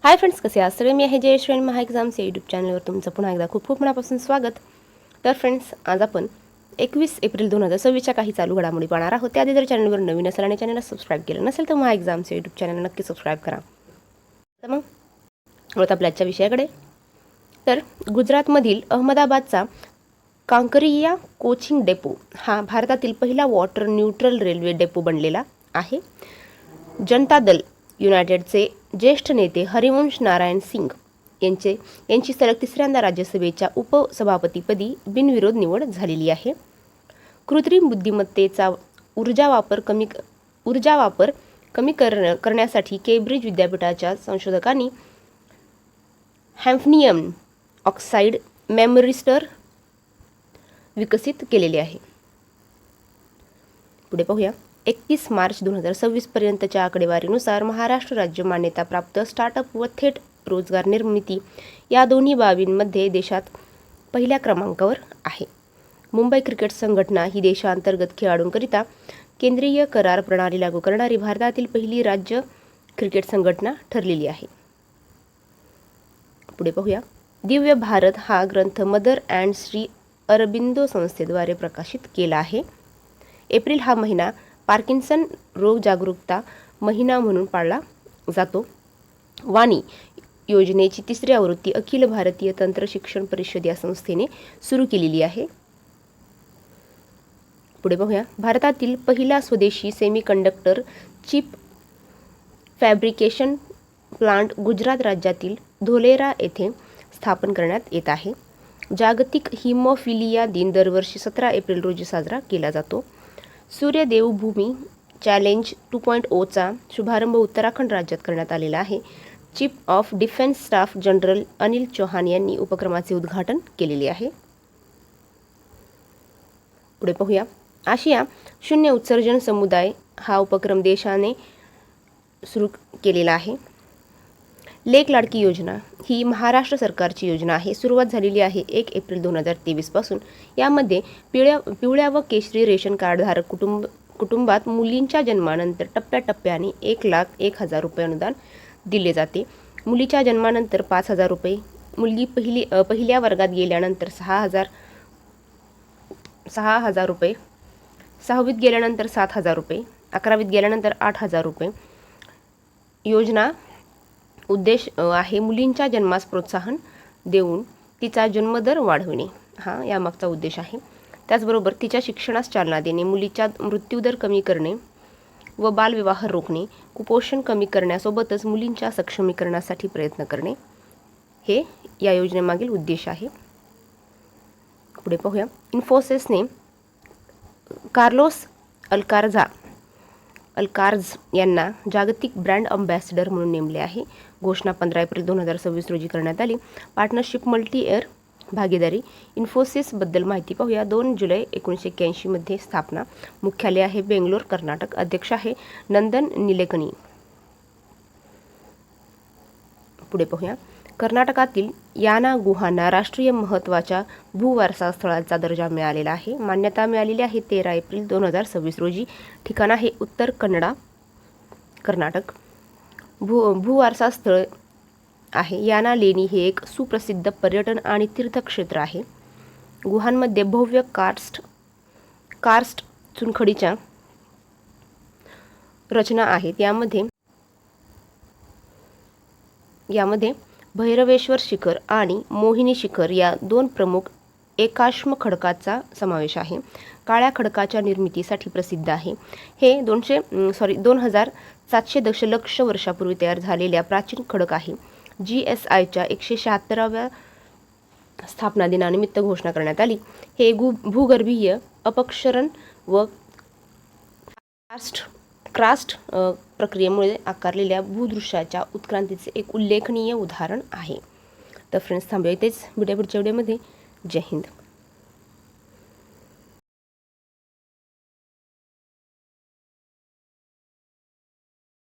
Hi friends, कसे आहात सगळे? मी आहे जयश्री महा एक्झाम्स या यूट्यूब चॅनलवर तुमचं पुन्हा एकदा खूप खूप मनापासून स्वागत. तर फ्रेंड्स, आज आपण 21 एप्रिल 2026च्या काही चालू घडामोडी पाहणार आहोत. त्याआधी जर चॅनलवर नवीन असेल आणि चॅनलला सबस्क्राईब केलं नसेल तर महा एक्झाम्स या यूट्यूब चॅनलला नक्की सबस्क्राईब करा. तर मग वळत आपल्या आजच्या विषयाकडे. तर गुजरातमधील अहमदाबादचा कांकरिया कोचिंग डेपो हा भारतातील पहिला वॉटर न्यूट्रल रेल्वे डेपो बनलेला आहे. जनता दल युनायटेडचे ज्येष्ठ नेते हरिवंश नारायण सिंग यांची सलग तिसऱ्यांदा राज्यसभेच्या उपसभापतीपदी बिनविरोध निवड झालेली आहे. कृत्रिम बुद्धिमत्तेचा ऊर्जा वापर कमी करण्यासाठी केम्ब्रिज विद्यापीठाच्या संशोधकांनी हॅम्फनियम ऑक्साईड मेमरिस्टर विकसित केलेले आहे. पुढे पाहूया. 31 मार्च 2026 पर्यंतच्या आकडेवारीनुसार महाराष्ट्र राज्य मान्यताप्राप्त स्टार्टअप व थेट रोजगार निर्मिती या दोन्ही बाबींमध्ये देशात पहिल्या क्रमांकावर आहे. मुंबई क्रिकेट संघटना ही देशांतर्गत खेळाडूंकरिता केंद्रीय करार प्रणाली लागू करणारी भारतातील पहिली राज्य क्रिकेट संघटना ठरलेली आहे. पुढे पाहूया. दिव्य भारत हा ग्रंथ मदर अँड श्री अरबिंदो संस्थेद्वारे प्रकाशित केला आहे. एप्रिल हा महिना पार्किन्सन रोग जागरूकता महिना म्हणून पाळला जातो. वाणी योजनेची तिसरी आवृत्ती अखिल भारतीय तंत्र शिक्षण परिषद या संस्थेने सुरू केलेली आहे. पुढे पाहूया. भारतातील पहिला स्वदेशी semiconductor chip fabrication plant Gujarat राज्यातील धोलेरा येथे स्थापन करण्यात येत आहे. जागतिक हिमोफिलिया दिन दरवर्षी 17 एप्रिल रोजी साजरा केला जातो. सूर्य देवभूमी चॅलेंज 2.0चा शुभारंभ उत्तराखंड राज्यात करण्यात आलेला आहे. Chief of defence staff general Anil Chauhan यांनी उपक्रमाचे उद्घाटन केलेले आहे. पुढे पाहूया. आशिया शून्य उत्सर्जन समुदाय हा उपक्रम देशाने सुरू केलेला आहे. लेक लाडकी योजना ही महाराष्ट्र सरकारची योजना आहे. सुरुवात झालेली आहे 1 एप्रिल 2023 पासून. यामध्ये पिवळ्या व केशरी रेशन कार्डधारक कुटुंबात मुलींच्या जन्मानंतर टप्प्याटप्प्याने 1,01,000 रुपये अनुदान दिले जाते. मुलीच्या जन्मानंतर 5,000 रुपये, मुलगी पहिल्या वर्गात गेल्यानंतर 6,000 रुपये, 6वीत गेल्यानंतर 7,000 रुपये, 11वीत गेल्यानंतर 8,000 रुपये. योजना उद्देश आहे मुलींच्या जन्मास प्रोत्साहन देऊन तिचा जन्मदर वाढविणे, हा यामागचा उद्देश आहे. त्याचबरोबर तिच्या शिक्षणास चालना देणे, मुलीचा मृत्यूदर कमी करणे व बालविवाह रोखणे, कुपोषण कमी करण्यासोबतच मुलींच्या सक्षमीकरणासाठी प्रयत्न करणे हे या योजनेमागील उद्देश आहे. पुढे पाहूया. इन्फोसिसने कार्लोस अल्कार्ज यांना जागतिक ब्रँड अँबॅसेडर म्हणून नेमले आहे. घोषणा 15 एप्रिल 2026 रोजी करण्यात आली. पार्टनरशिप मल्टी एअर भागीदारी. इन्फोसिसबद्दल माहिती पाहूया. 2 जुलै 1981 मध्ये स्थापना. मुख्यालय आहे बेंगलोर, कर्नाटक. अध्यक्ष आहे नंदन निलेकणी. पुढे पाहूया. कर्नाटकातील याना गुहांना राष्ट्रीय महत्त्वाच्या भूवारसा स्थळाचा दर्जा मिळालेला आहे. मान्यता मिळालेली आहे 13 एप्रिल 2026 रोजी. ठिकाण आहे उत्तर कन्नडा, कर्नाटक. भूवारसा स्थळ आहे याना लेणी. हे एक सुप्रसिद्ध पर्यटन आणि तीर्थक्षेत्र आहे. गुहांमध्ये भव्य कार्स्ट चुनखडीच्या रचना आहेत. यामध्ये भैरवेश्वर शिखर आणि मोहिनी शिखर या 2 प्रमुख एकाश्म खडकाचा समावेश आहे. काळ्या खडकाच्या निर्मितीसाठी प्रसिद्ध आहे. हे 2,700 दशलक्ष वर्षापूर्वी तयार झालेल्या प्राचीन खडक आहे. GSIच्या 176व्या स्थापना दिनानिमित्त घोषणा करण्यात आली. हे भूगर्भीय अपक्षरण व क्रास्ट प्रक्रियेमुळे आकारलेल्या भूदृश्याच्या उत्क्रांतीचे एक उल्लेखनीय उदाहरण आहे. तर फ्रेंड्स, थांबूया इथेच. पुढच्या व्हिडिओमध्ये. जय हिंद.